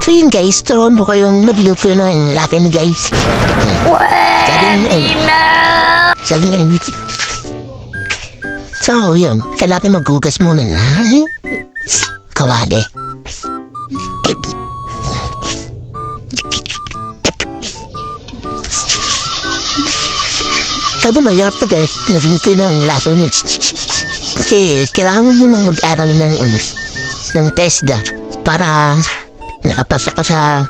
So yun guys, turuan mo kayong nagluto ng lakin guys. Sabi nga So yun, kailangan maghugas muna na. Kawali. Sabi mahirap to guys, nagluto ng lakin. Kasi kailangan mo nang mag-aral ng TESDA para nakapasa ka sa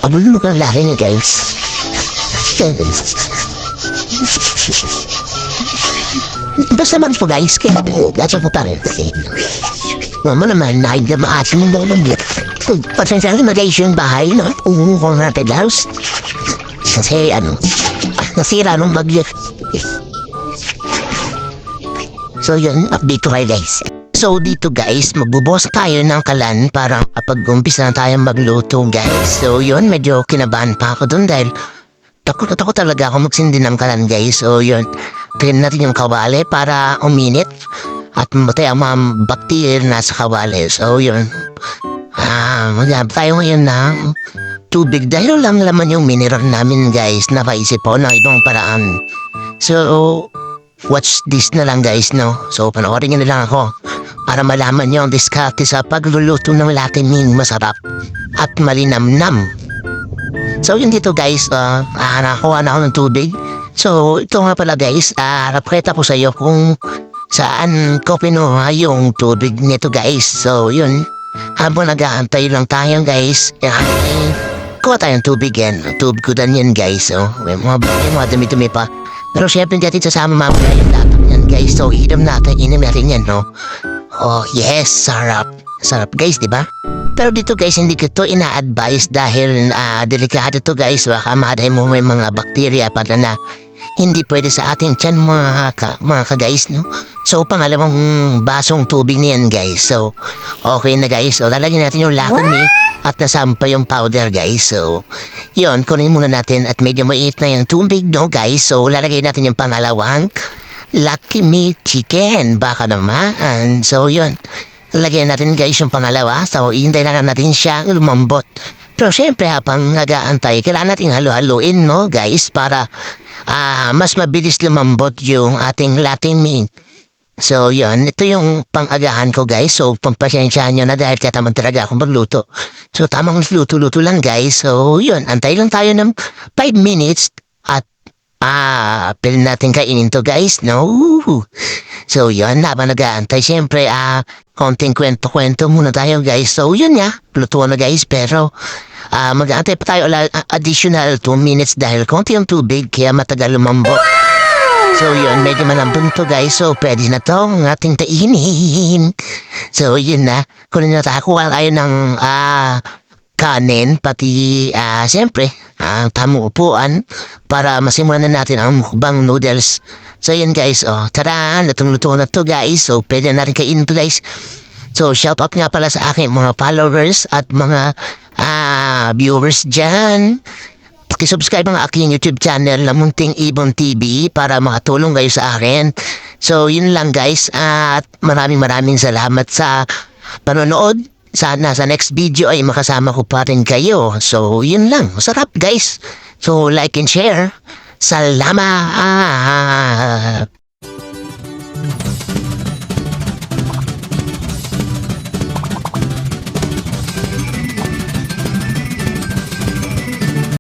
abulong ng laki niya guys. Basta man po guys, kaya gasa po pa rin. Mama naman, nahin na maasin mo daw mag-get. Pasensya na mag-ayos yung bahay, no? Umuhong natin house. Kasi nasira nung bagyo. So yun, update ko kayo guys. So dito guys, magbubuhos tayo ng kalan para kapag umpisa na tayo magluto guys. So yun, medyo kinabahan pa ako dun dahil takot talaga ako magsindi ng kalan guys. So yun, tingnan natin yung kawali para uminit at mamatay ang mga bakterya na sa kawali. So yun, maghanap tayo ngayon ng tubig dahil lang laman yung mineral namin guys. Napaisip po ng ibang paraan. So watch this na lang guys, no? So panoorin nyo na lang ako para malaman nyo ang diskarte sa pagluluto ng latining masarap at malinamnam. So yun dito guys, nakakuha na ako ng tubig. So ito nga pala guys, napakita ko sa iyo kung saan ko pinuha yung tubig nito guys. So yun, habang nag-aantay lang tayo guys, kuha tayong tubig yan. Tubig ko dan yan guys. So may mga dumi-dumi pa. Pero syempre natin sasama mamaya yung lahat yan guys. So inom natin yan, no? Oh yes, sarap. Sarap guys, di ba? Pero dito guys, hindi ko to ina-advise dahil delikado to guys. Baka maday mo may mga bakterya para na hindi pwede sa ating tiyan mga ka-guys, no? So pangalawang basong tubig niyan guys. So okay na guys. So lalagyan natin yung lakon at nasampa yung powder guys. So yun, kunin muna natin at medyo maiit na yung tubig, no guys. So lalagay natin yung pangalawang Lucky Me Chicken. Baka naman. So yun, lagyan natin guys yung pangalawa. So hintay na natin siya lumambot. Pero syempre habang nag-aantay, kailangan natin halo-haloin, no guys, para mas mabilis lumambot yung ating Latin meat. So yun, ito yung pang-agahan ko guys. So pampasensyahan nyo na dahil kataman talaga akong magluto. So tamang luto-luto lang guys. So yun, antay lang tayo ng 5 minutes at pwede natin kainin to guys, no? So yun, habang nag-aantay, syempre konting kwento-kwento muna tayo guys. So yun nga, luto na guys, pero mag-aantay pa tayo additional 2 minutes dahil konti yung tubig kaya matagal lumambot. So yun, medyo malambot to guys. So pwede na to ang ating kainin. So yun na, kunin na tayo ng kanin, pati siyempre ang tamang upuan para masimulan na natin ang mukbang noodles. So yun guys, tara, lutong-luto na to guys. So pwede na rin kainin to guys. So shout out nga pala sa aking mga followers at mga viewers dyan. Pakisubscribe ang aking YouTube channel na Munting Ibon TV para makatulong kayo sa akin. So yun lang guys, at maraming salamat sa panonood. Sana sa next video ay makasama ko pa rin kayo. So yun lang, masarap guys. So like and share. Salamat!